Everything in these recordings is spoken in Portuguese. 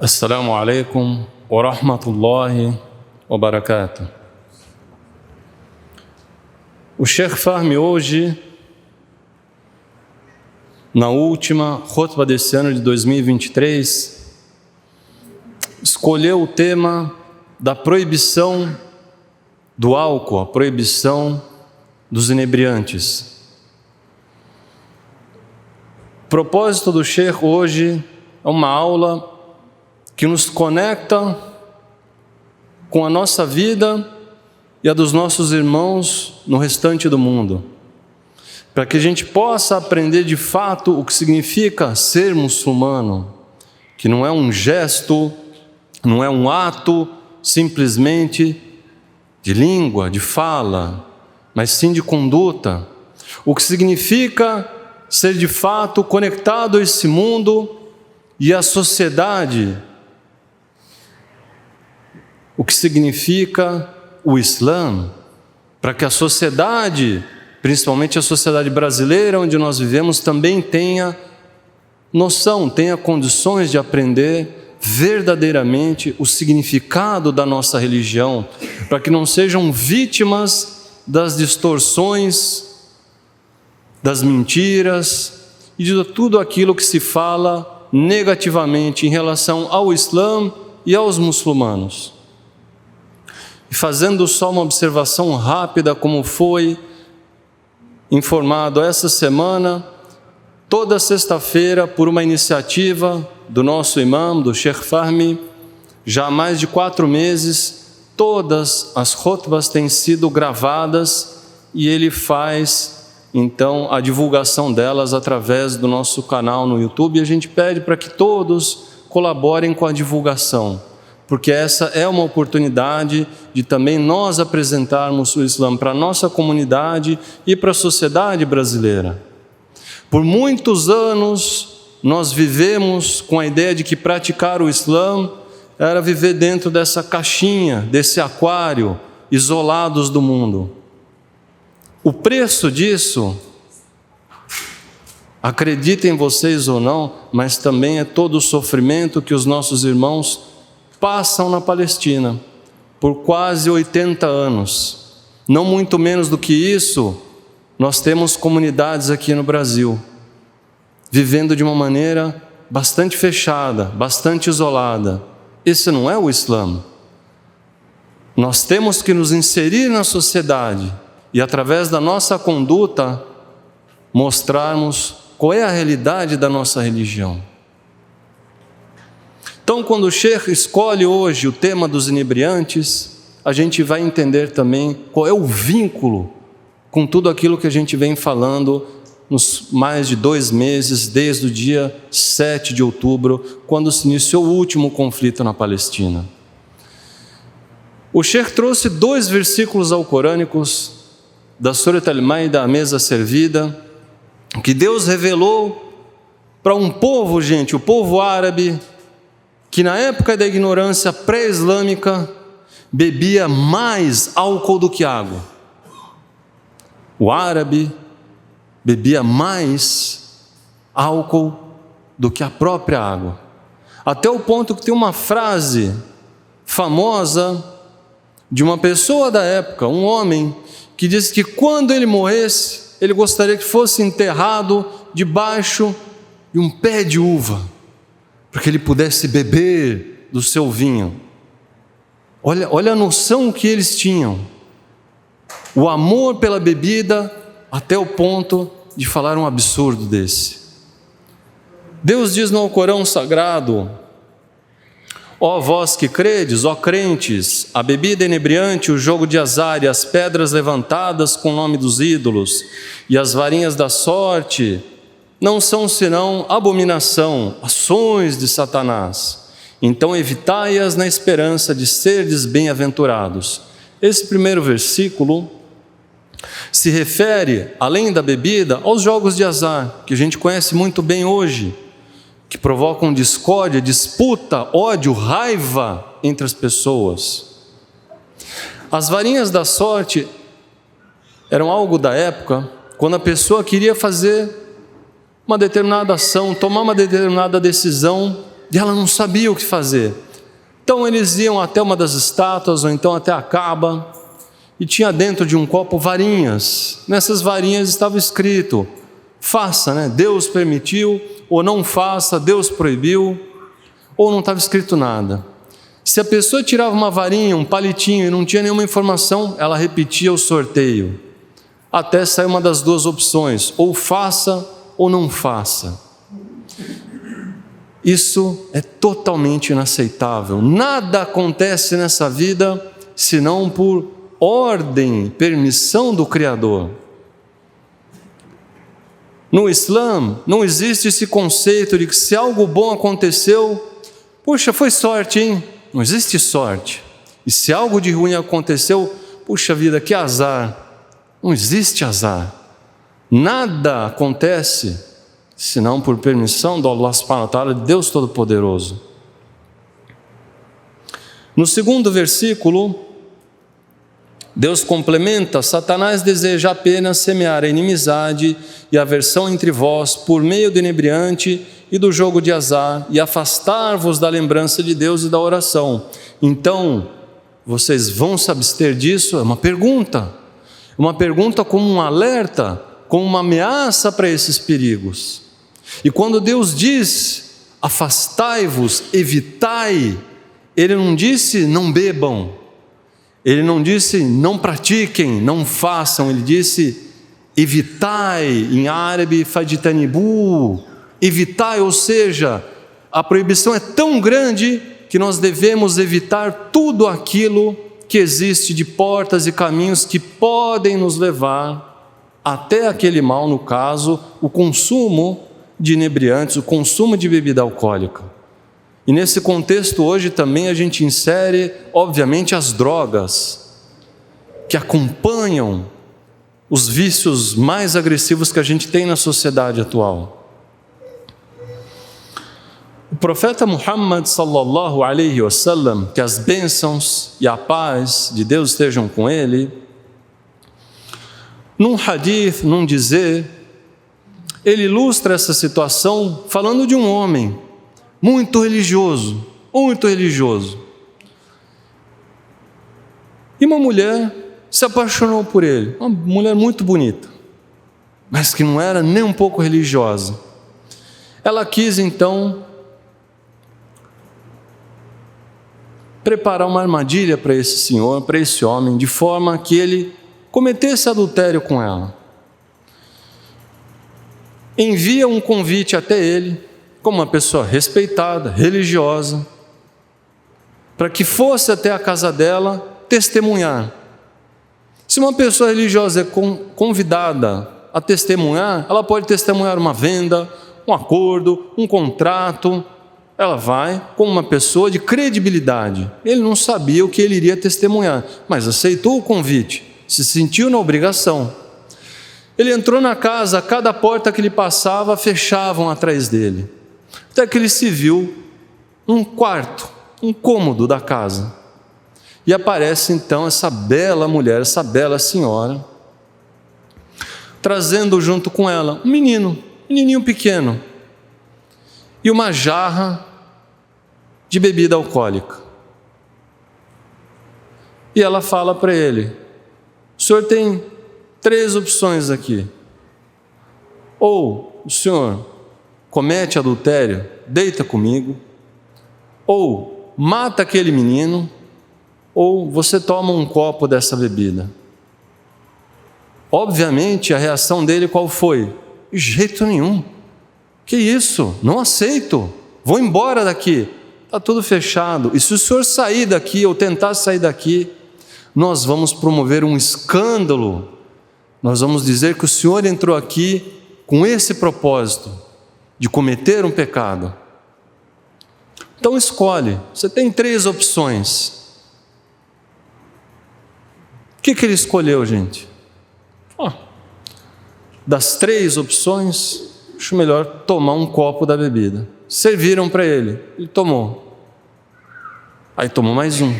Assalamu alaikum wa rahmatullahi wa barakatuh. O Sheikh Fahmy hoje, na última khutbah desse ano de 2023, escolheu o tema da proibição do álcool, a proibição dos inebriantes. O propósito do Sheikh hoje é uma aula que nos conecta com a nossa vida e a dos nossos irmãos no restante do mundo, para que a gente possa aprender de fato o que significa ser muçulmano, que não é um gesto, não é um ato simplesmente de língua, de fala, mas sim de conduta. O que significa ser de fato conectado a esse mundo e à sociedade. O que significa o Islã, para que a sociedade, principalmente a sociedade brasileira onde nós vivemos, também tenha noção, tenha condições de aprender verdadeiramente o significado da nossa religião, para que não sejam vítimas das distorções, das mentiras e de tudo aquilo que se fala negativamente em relação ao Islã e aos muçulmanos. E fazendo só uma observação rápida, como foi informado essa semana, toda sexta-feira, por uma iniciativa do nosso imam, do Sheikh Fahmy, já há mais de 4 meses, todas as khutbas têm sido gravadas e ele faz, então, a divulgação delas através do nosso canal no YouTube. E a gente pede para que todos colaborem com a divulgação, porque essa é uma oportunidade de também nós apresentarmos o Islã para a nossa comunidade e para a sociedade brasileira. Por muitos anos, nós vivemos com a ideia de que praticar o Islã era viver dentro dessa caixinha, desse aquário, isolados do mundo. O preço disso, acreditem vocês ou não, mas também é todo o sofrimento que os nossos irmãos passam na Palestina por quase 80 anos. Não muito menos do que isso, nós temos comunidades aqui no Brasil, vivendo de uma maneira bastante fechada, bastante isolada. Esse não é o Islã. Nós temos que nos inserir na sociedade e, através da nossa conduta, mostrarmos qual é a realidade da nossa religião. Então, quando o Sheikh escolhe hoje o tema dos inebriantes, a gente vai entender também qual é o vínculo com tudo aquilo que a gente vem falando nos mais de 2 meses, desde o dia 7 de outubro, quando se iniciou o último conflito na Palestina. O Sheikh trouxe 2 versículos alcorânicos da Surat Al-Maida, a mesa servida, que Deus revelou para um povo, gente, o povo árabe, que na época da ignorância pré-islâmica bebia mais álcool do que água. O árabe bebia mais álcool do que a própria água. Até o ponto que tem uma frase famosa de uma pessoa da época, um homem, que disse que quando ele morresse, ele gostaria que fosse enterrado debaixo de um pé de uva, para que ele pudesse beber do seu vinho. Olha a noção que eles tinham, o amor pela bebida, até o ponto de falar um absurdo desse. Deus diz no Alcorão Sagrado: ó vós que credes, ó crentes, a bebida inebriante, o jogo de azar e as pedras levantadas com o nome dos ídolos e as varinhas da sorte não são senão abominação, ações de Satanás. Então evitai-as na esperança de serdes bem-aventurados. Esse primeiro versículo se refere, além da bebida, aos jogos de azar, que a gente conhece muito bem hoje, que provocam discórdia, disputa, ódio, raiva entre as pessoas. As varinhas da sorte eram algo da época, quando a pessoa queria fazer uma determinada ação, tomar uma determinada decisão, e ela não sabia o que fazer. Então eles iam até uma das estátuas, ou então até a Caba, e tinha dentro de um copo varinhas. Nessas varinhas estava escrito: faça, né? Deus permitiu, ou não faça, Deus proibiu, ou não estava escrito nada. Se a pessoa tirava uma varinha, um palitinho, e não tinha nenhuma informação, ela repetia o sorteio, até sair uma das duas opções: ou faça ou não faça. Isso é totalmente inaceitável. Nada acontece nessa vida senão por ordem, permissão do Criador. No Islã, não existe esse conceito de que se algo bom aconteceu, puxa, foi sorte, hein? Não existe sorte. E se algo de ruim aconteceu, puxa vida, que azar. Não existe azar. Nada acontece senão por permissão do Allah subhanahu wa ta'ala, de Deus Todo-Poderoso. No segundo versículo, Deus complementa: Satanás deseja apenas semear a inimizade e aversão entre vós por meio do inebriante e do jogo de azar, e afastar-vos da lembrança de Deus e da oração. Então, vocês vão se abster disso? É uma pergunta como um alerta, como uma ameaça para esses perigos. E quando Deus diz: afastai-vos, evitai, Ele não disse não bebam, Ele não disse não pratiquem, não façam, Ele disse evitai, em árabe fajtanibu, evitai, ou seja, a proibição é tão grande que nós devemos evitar tudo aquilo que existe de portas e caminhos que podem nos levar até aquele mal, no caso, o consumo de inebriantes, o consumo de bebida alcoólica. E nesse contexto hoje também a gente insere, obviamente, as drogas, que acompanham os vícios mais agressivos que a gente tem na sociedade atual. O profeta Muhammad sallallahu alaihi wasallam, que as bênçãos e a paz de Deus estejam com ele, num hadith, num dizer, ele ilustra essa situação falando de um homem muito religioso, e uma mulher se apaixonou por ele, uma mulher muito bonita, mas que não era nem um pouco religiosa. Ela quis então preparar uma armadilha para esse senhor, para esse homem, de forma que ele cometesse adultério com ela. Envia um convite até ele, como uma pessoa respeitada, religiosa, para que fosse até a casa dela testemunhar. Se uma pessoa religiosa é convidada a testemunhar, ela pode testemunhar uma venda, um acordo, um contrato. Ela vai como uma pessoa de credibilidade. Ele não sabia o que ele iria testemunhar, mas aceitou o convite, se sentiu na obrigação. Ele entrou na casa, a cada porta que ele passava, fechavam atrás dele, até que ele se viu um quarto, um cômodo da casa, e aparece então essa bela mulher, essa bela senhora, trazendo junto com ela um menininho pequeno, e uma jarra de bebida alcoólica. E ela fala para ele: o senhor tem 3 opções aqui. Ou o senhor comete adultério, deita comigo, ou mata aquele menino, ou você toma um copo dessa bebida. Obviamente a reação dele qual foi? De jeito nenhum. Que isso? Não aceito. Vou embora daqui. Está tudo fechado. E se o senhor sair daqui ou tentar sair daqui, nós vamos promover um escândalo. Nós vamos dizer que o senhor entrou aqui com esse propósito de cometer um pecado. Então escolhe. Você tem 3 opções. O que ele escolheu, gente? Das 3 opções, acho melhor tomar um copo da bebida. Serviram para ele tomou. Aí tomou mais um,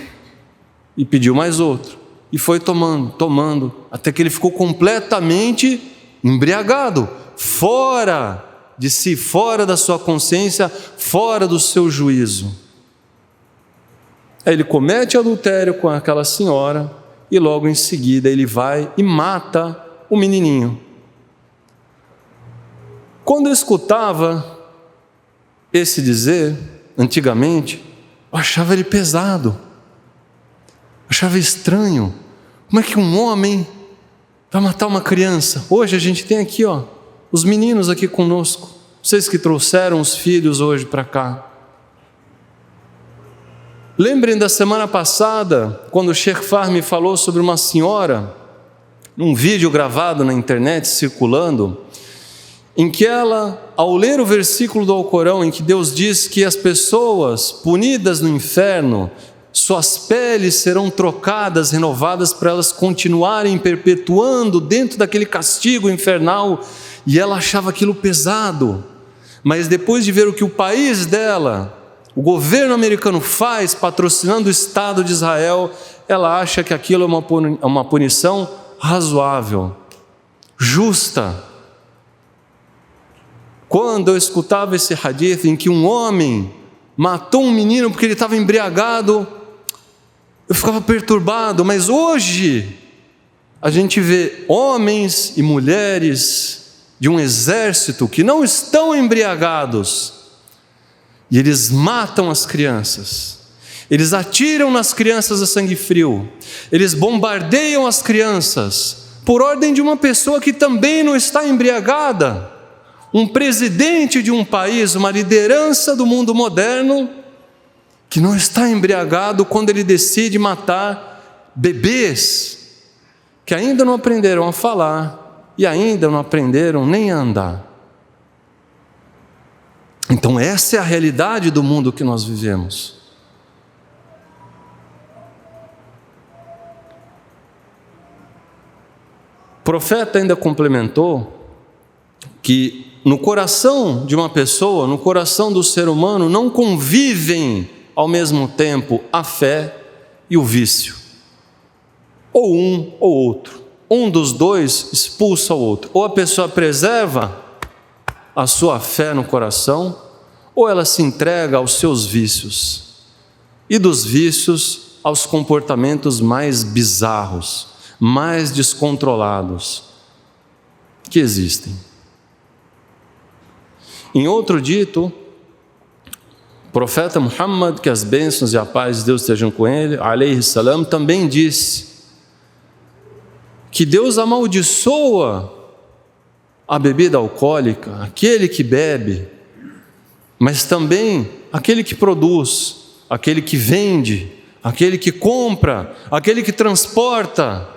e pediu mais outro, e foi tomando, até que ele ficou completamente embriagado, fora de si, fora da sua consciência, fora do seu juízo. Aí ele comete adultério com aquela senhora e logo em seguida ele vai e mata o menininho. Quando eu escutava esse dizer, antigamente, eu achava ele pesado, eu achava estranho. Como é que um homem vai matar uma criança? Hoje a gente tem aqui, os meninos aqui conosco, vocês que trouxeram os filhos hoje para cá. Lembrem da semana passada, quando o Sheikh Fahmy falou sobre uma senhora, num vídeo gravado na internet, circulando, em que ela, ao ler o versículo do Alcorão, em que Deus diz que as pessoas punidas no inferno, suas peles serão trocadas, renovadas, para elas continuarem perpetuando dentro daquele castigo infernal, e ela achava aquilo pesado. Mas depois de ver o que o país dela, o governo americano faz, patrocinando o Estado de Israel, ela acha que aquilo é uma punição razoável, justa. Quando eu escutava esse hadith em que um homem matou um menino porque ele estava embriagado, eu ficava perturbado. Mas hoje a gente vê homens e mulheres de um exército que não estão embriagados e eles matam as crianças, eles atiram nas crianças a sangue frio, eles bombardeiam as crianças por ordem de uma pessoa que também não está embriagada. Um presidente de um país, uma liderança do mundo moderno, que não está embriagado quando ele decide matar bebês que ainda não aprenderam a falar e ainda não aprenderam nem a andar. Então essa é a realidade do mundo que nós vivemos. O profeta ainda complementou que no coração de uma pessoa, no coração do ser humano, não convivem ao mesmo tempo a fé e o vício. Ou um ou outro. Um dos dois expulsa o outro. Ou a pessoa preserva a sua fé no coração, ou ela se entrega aos seus vícios. E dos vícios aos comportamentos mais bizarros, mais descontrolados que existem. Em outro dito, o profeta Muhammad, que as bênçãos e a paz de Deus estejam com ele, alayhi salam, também disse que Deus amaldiçoa a bebida alcoólica, aquele que bebe, mas também aquele que produz, aquele que vende, aquele que compra, aquele que transporta.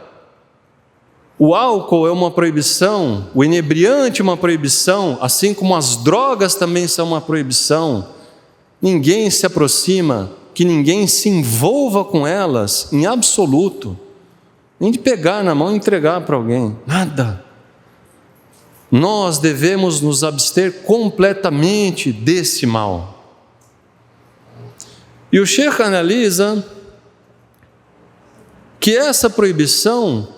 O álcool é uma proibição, o inebriante é uma proibição, assim como as drogas também são uma proibição. Ninguém se aproxima, que ninguém se envolva com elas em absoluto, nem de pegar na mão e entregar para alguém, nada. Nós devemos nos abster completamente desse mal. E o Sheikh analisa que essa proibição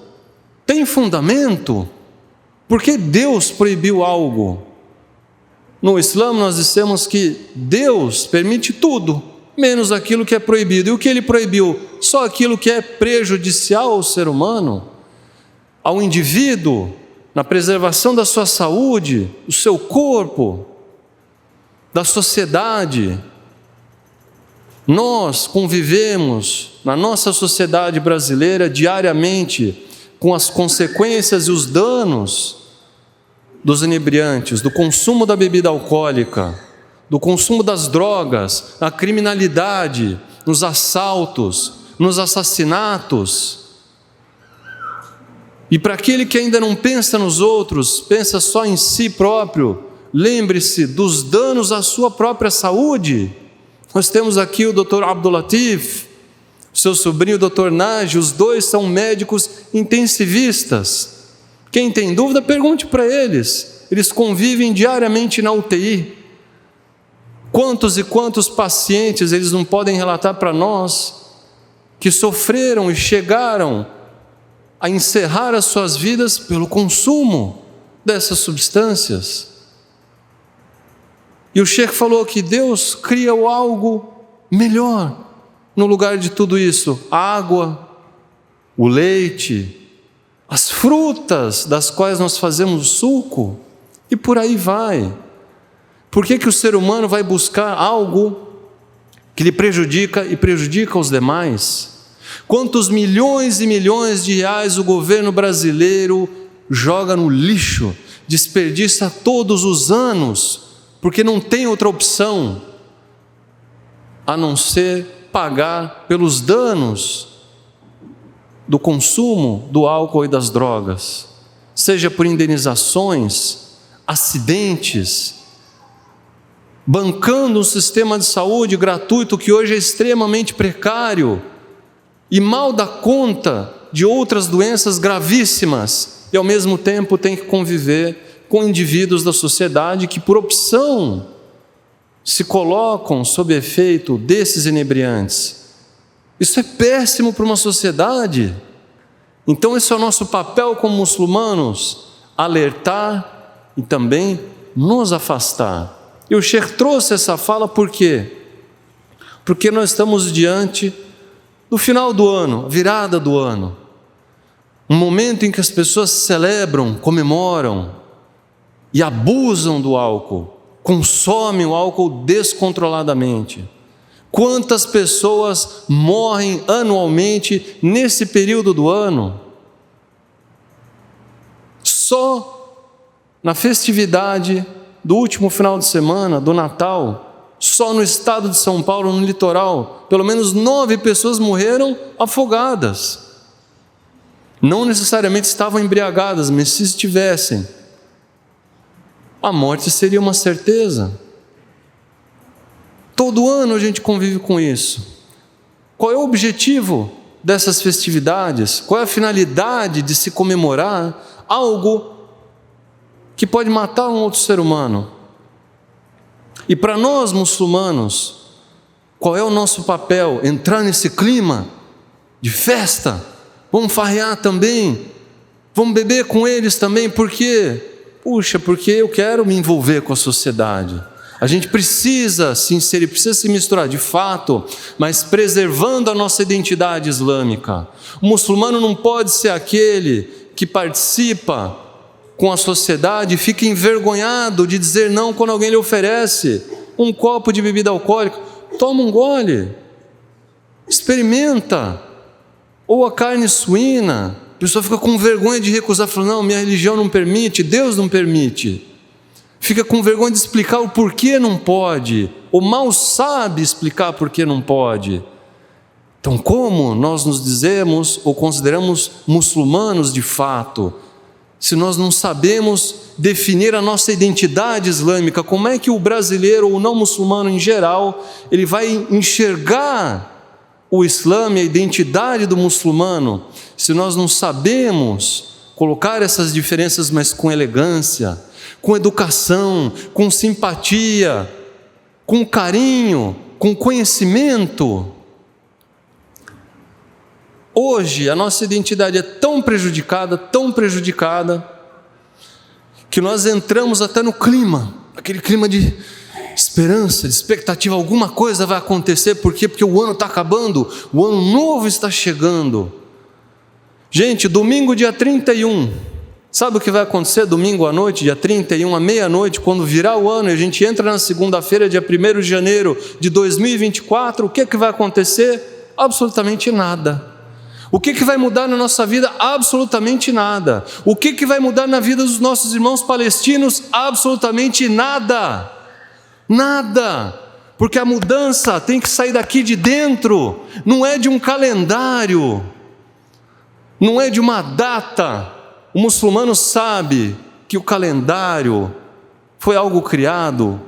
tem fundamento, porque Deus proibiu algo. No Islã nós dissemos que Deus permite tudo, menos aquilo que é proibido. E o que Ele proibiu? Só aquilo que é prejudicial ao ser humano, ao indivíduo, na preservação da sua saúde, do seu corpo, da sociedade. Nós convivemos na nossa sociedade brasileira diariamente com as consequências e os danos dos inebriantes, do consumo da bebida alcoólica, do consumo das drogas, da criminalidade, nos assaltos, nos assassinatos. E para aquele que ainda não pensa nos outros, pensa só em si próprio, lembre-se dos danos à sua própria saúde. Nós temos aqui o Dr. Abdul Latif, seu sobrinho, o Dr. Nagy, os dois são médicos intensivistas. Quem tem dúvida, pergunte para eles. Eles convivem diariamente na UTI. Quantos e quantos pacientes eles não podem relatar para nós que sofreram e chegaram a encerrar as suas vidas pelo consumo dessas substâncias. E o Sheikh falou que Deus cria algo melhor no lugar de tudo isso: a água, o leite, as frutas das quais nós fazemos suco, e por aí vai. Por que o ser humano vai buscar algo que lhe prejudica e prejudica os demais? Quantos milhões e milhões de reais o governo brasileiro joga no lixo, desperdiça todos os anos, porque não tem outra opção a não ser pagar pelos danos do consumo do álcool e das drogas, seja por indenizações, acidentes, bancando um sistema de saúde gratuito que hoje é extremamente precário e mal dá conta de outras doenças gravíssimas, e ao mesmo tempo tem que conviver com indivíduos da sociedade que, por opção, se colocam sob efeito desses inebriantes. Isso é péssimo para uma sociedade. Então esse é o nosso papel como muçulmanos: alertar e também nos afastar. E o Sheikh trouxe essa fala por quê? Porque nós estamos diante do final do ano, a virada do ano, um momento em que as pessoas celebram, comemoram e abusam do álcool, consomem o álcool descontroladamente. Quantas pessoas morrem anualmente nesse período do ano? Só na festividade do último final de semana, do Natal, só no estado de São Paulo, no litoral, pelo menos 9 pessoas morreram afogadas. Não necessariamente estavam embriagadas, mas se estivessem, a morte seria uma certeza. Todo ano a gente convive com isso. Qual é o objetivo dessas festividades? Qual é a finalidade de se comemorar algo que pode matar um outro ser humano? E para nós muçulmanos, qual é o nosso papel? Entrar nesse clima de festa? Vamos farrear também? Vamos beber com eles também? Por quê? Puxa, porque eu quero me envolver com a sociedade. A gente precisa se inserir, precisa se misturar de fato, mas preservando a nossa identidade islâmica. O muçulmano não pode ser aquele que participa com a sociedade e fica envergonhado de dizer não quando alguém lhe oferece um copo de bebida alcoólica. Toma um gole, experimenta. Ou a carne suína, a pessoa fica com vergonha de recusar, falando: não, minha religião não permite, Deus não permite. Fica com vergonha de explicar o porquê não pode, ou mal sabe explicar porquê não pode. Então, como nós nos dizemos ou consideramos muçulmanos de fato, se nós não sabemos definir a nossa identidade islâmica? Como é que o brasileiro ou não muçulmano em geral, ele vai enxergar o Islã e a identidade do muçulmano, se nós não sabemos colocar essas diferenças, mas com elegância, com educação, com simpatia, com carinho, com conhecimento? Hoje a nossa identidade é tão prejudicada, que nós entramos até no clima, aquele clima de esperança, de expectativa, alguma coisa vai acontecer. Por quê? Porque o ano está acabando, o ano novo está chegando. Gente, domingo dia 31, sabe o que vai acontecer domingo à noite, dia 31, à meia-noite, quando virar o ano e a gente entra na segunda-feira, dia 1º de janeiro de 2024, o que vai acontecer? Absolutamente nada. O que vai mudar na nossa vida? Absolutamente nada. O que vai mudar na vida dos nossos irmãos palestinos? Absolutamente nada. Nada. Porque a mudança tem que sair daqui de dentro, não é de um calendário, não é de uma data. O muçulmano sabe que o calendário foi algo criado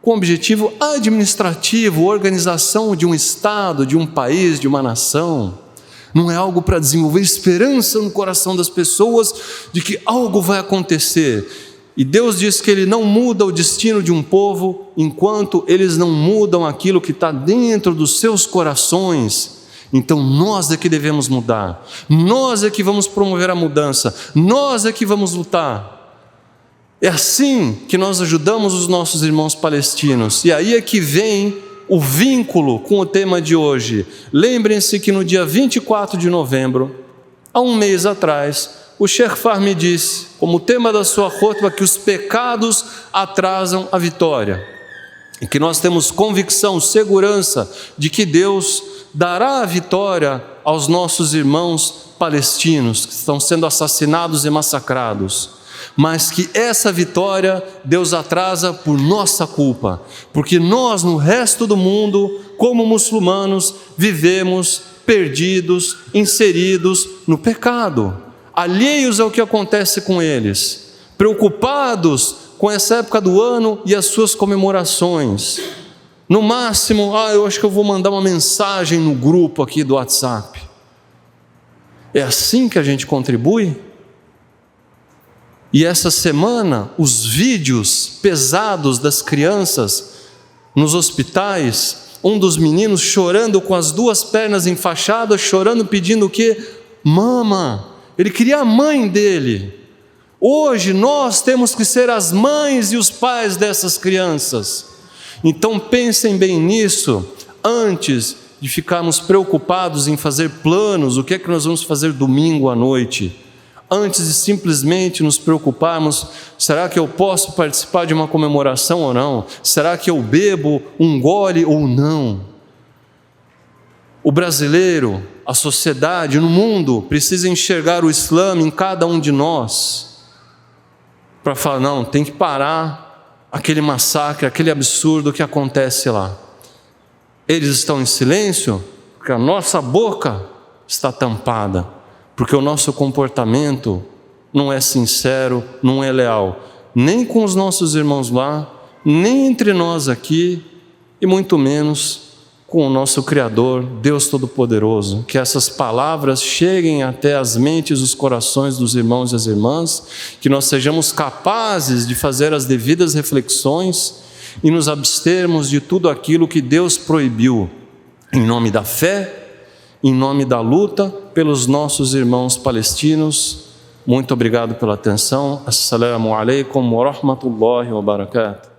com objetivo administrativo, organização de um Estado, de um país, de uma nação. Não é algo para desenvolver esperança no coração das pessoas de que algo vai acontecer. E Deus diz que Ele não muda o destino de um povo enquanto eles não mudam aquilo que está dentro dos seus corações. Então nós é que devemos mudar, nós é que vamos promover a mudança, nós é que vamos lutar. É assim que nós ajudamos os nossos irmãos palestinos. E aí é que vem o vínculo com o tema de hoje. Lembrem-se que no dia 24 de novembro, há um mês atrás, o Sheikh Fahmy disse, como tema da sua khutbah, que os pecados atrasam a vitória. E que nós temos convicção, segurança de que Deus dará a vitória aos nossos irmãos palestinos que estão sendo assassinados e massacrados. Mas que essa vitória Deus atrasa por nossa culpa, porque nós no resto do mundo, como muçulmanos, vivemos perdidos, inseridos no pecado, alheios ao que acontece com eles, preocupados com essa época do ano e as suas comemorações. No máximo, eu acho que eu vou mandar uma mensagem no grupo aqui do WhatsApp. É assim que a gente contribui? E essa semana, os vídeos pesados das crianças nos hospitais, um dos meninos chorando com as duas pernas enfaixadas, chorando, pedindo o quê? Mama. Ele queria a mãe dele. Hoje nós temos que ser as mães e os pais dessas crianças. Então pensem bem nisso, antes de ficarmos preocupados em fazer planos, o que é que nós vamos fazer domingo à noite. Antes de simplesmente nos preocuparmos, será que eu posso participar de uma comemoração ou não? Será que eu bebo um gole ou não? O brasileiro, a sociedade, no mundo, precisa enxergar o Islã em cada um de nós, para falar, não, tem que parar aquele massacre, aquele absurdo que acontece lá. Eles estão em silêncio, porque a nossa boca está tampada, porque o nosso comportamento não é sincero, não é leal, nem com os nossos irmãos lá, nem entre nós aqui, e muito menos com o nosso Criador, Deus Todo-Poderoso. Que essas palavras cheguem até as mentes e os corações dos irmãos e as irmãs, que nós sejamos capazes de fazer as devidas reflexões e nos abstermos de tudo aquilo que Deus proibiu, em nome da fé, em nome da luta pelos nossos irmãos palestinos. Muito obrigado pela atenção. Assalamu alaikum wa rahmatullahi wa barakatuh.